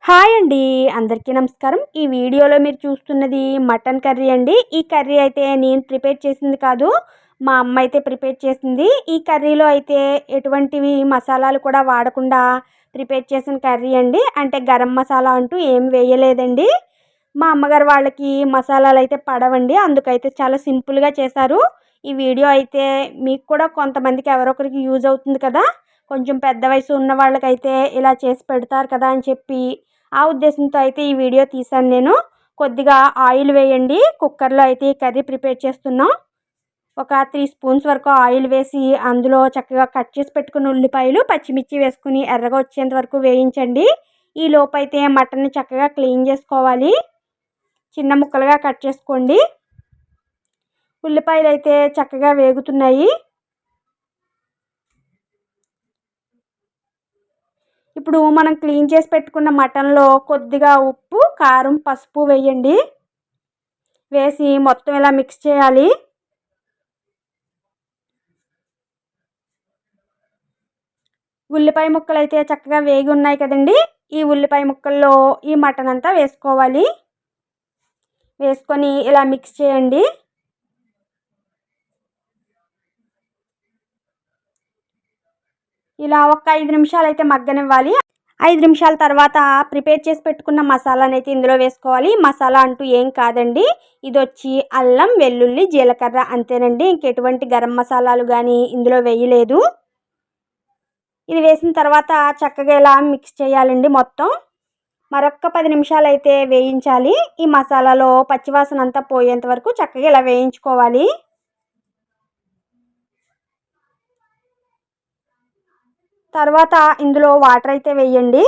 Hi అండి. అందరికీ నమస్కారం. ఈ వీడియోలో మీరు చూస్తున్నది మటన్ కర్రీ అండి. ఈ కర్రీ అయితే నేను ప్రిపేర్ చేసింది కాదు. మా అమ్మ అయితే ప్రిపేర్ చేసింది. ఈ కర్రీలో అయితే ఎటువంటివి మసాలాలు కూడా వాడకుండా ప్రిపేర్ చేసిన కర్రీ అండి. అంటే గరం మసాలా అంటూ ఏం వేయలేదండి. మా అమ్మగారు వాళ్ళకి మసాలాలు అయితే పడవండి. అందుకైతే చాలా సింపుల్‌గా చేశారు. ఈ వీడియో అయితే మీకు కూడా కొంతమందికి ఎవరో ఒకరికి యూజ్ అవుతుంది కదా! కొంచెం పెద్ద వయసు ఉన్న వాళ్ళకైతే ఇలా చేసి పెడతారు కదా అని చెప్పి ఆ ఉద్దేశంతో అయితే ఈ వీడియో తీశాను నేను. కొద్దిగా ఆయిల్ వేయండి. కుక్కర్‌లో అయితే ఈ కర్రీ ప్రిపేర్ చేస్తున్నాం. ఒక 3 స్పూన్స్ వరకు ఆయిల్ వేసి అందులో చక్కగా కట్ చేసి పెట్టుకున్న ఉల్లిపాయలు, పచ్చిమిర్చి వేసుకుని ఎర్రగా వచ్చేంత వరకు వేయించండి. ఈ లోపైతే మటన్‌ని చక్కగా క్లీన్ చేసుకోవాలి. చిన్న ముక్కలుగా కట్ చేసుకోండి. ఉల్లిపాయలు అయితే చక్కగా వేగుతున్నాయి. ఇప్పుడు మనం క్లీన్ చేసి పెట్టుకున్న మటన్లో కొద్దిగా ఉప్పు, కారం, పసుపు వేయండి. వేసి మొత్తం ఇలా మిక్స్ చేయాలి. ఉల్లిపాయ ముక్కలు అయితే చక్కగా వేగి ఉన్నాయి కదండి. ఈ ఉల్లిపాయ ముక్కల్లో ఈ మటన్ అంతా వేసుకోవాలి. వేసుకొని ఇలా మిక్స్ చేయండి. ఇలా ఒక 5 నిమిషాలు అయితే మగ్గనివ్వాలి. 5 నిమిషాల తర్వాత ప్రిపేర్ చేసి పెట్టుకున్న మసాలాని అయితే ఇందులో వేసుకోవాలి. మసాలా అంటూ ఏం కాదండి. ఇదొచ్చి అల్లం, వెల్లుల్లి, జీలకర్ర అంతేనండి. ఇంకెటువంటి గరం మసాలాలు కానీ ఇందులో వేయలేదు. ఇది వేసిన తర్వాత చక్కగా ఇలా మిక్స్ చేయాలండి మొత్తం. మరొక్క 10 నిమిషాలు అయితే వేయించాలి. ఈ మసాలాలో పచ్చివాసన అంతా పోయేంత వరకు చక్కగా ఇలా వేయించుకోవాలి. తర్వాత ఇందులో వాటర్ అయితే వేయండి.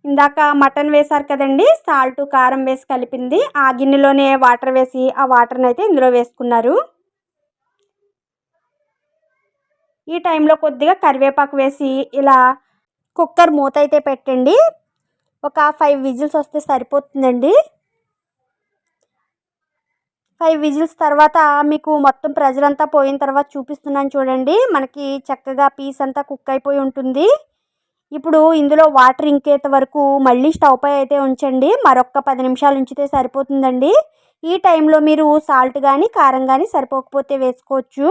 ఇందాక మటన్ వేశారు కదండి, సాల్ట్, కారం వేసి కలిపింది. ఆ గిన్నెలోనే వాటర్ వేసి ఆ వాటర్ని అయితే ఇందులో వేసుకున్నారు. ఈ టైంలో కొద్దిగా కరివేపాకు వేసి ఇలా కుక్కర్ మూత అయితే పెట్టండి. ఒక 5 విజిల్స్ వస్తే సరిపోతుందండి. 5 విజిల్స్ తర్వాత మీకు మొత్తం ప్రెషర్ అంతా పోయిన తర్వాత చూపిస్తున్నాను చూడండి. మనకి చక్కగా పీస్ అంతా కుక్ అయిపోయి ఉంటుంది. ఇప్పుడు ఇందులో వాటర్ ఇంకేంత వరకు మళ్ళీ స్టవ్ పై అయితే ఉంచండి. మరొక్క 10 నిమిషాలు ఉంచితే సరిపోతుందండి. ఈ టైంలో మీరు సాల్ట్ కానీ, కారం కానీ సరిపోకపోతే వేసుకోవచ్చు.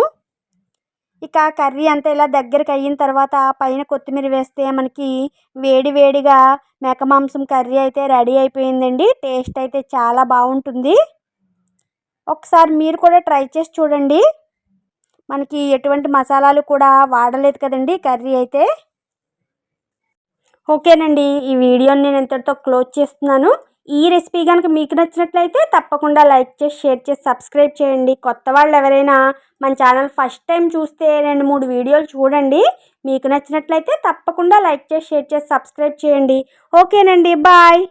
ఇక కర్రీ అంతా ఇలా దగ్గరికి అయిన తర్వాత పైన కొత్తిమీర వేస్తే మనకి వేడి వేడిగా మేక మాంసం కర్రీ అయితే రెడీ అయిపోయిందండి. టేస్ట్ అయితే చాలా బాగుంటుంది. ఒకసారి మీరు కూడా ట్రై చేసి చూడండి. మనకి ఎటువంటి మసాలాలు కూడా వాడలేదు కదండి కర్రీ అయితే. ఓకేనండి. ఈ వీడియోని నేను ఇంతటితో క్లోజ్ చేస్తున్నాను. ఈ రెసిపీ కనుక మీకు నచ్చినట్లయితే తప్పకుండా లైక్ చేసి, షేర్ చేసి, సబ్స్క్రైబ్ చేయండి. కొత్త వాళ్ళు ఎవరైనా మన ఛానల్ ఫస్ట్ టైం చూస్తే 2, 3 వీడియోలు చూడండి. మీకు నచ్చినట్లయితే తప్పకుండా లైక్ చేసి, షేర్ చేసి, సబ్స్క్రైబ్ చేయండి. ఓకేనండి. బాయ్.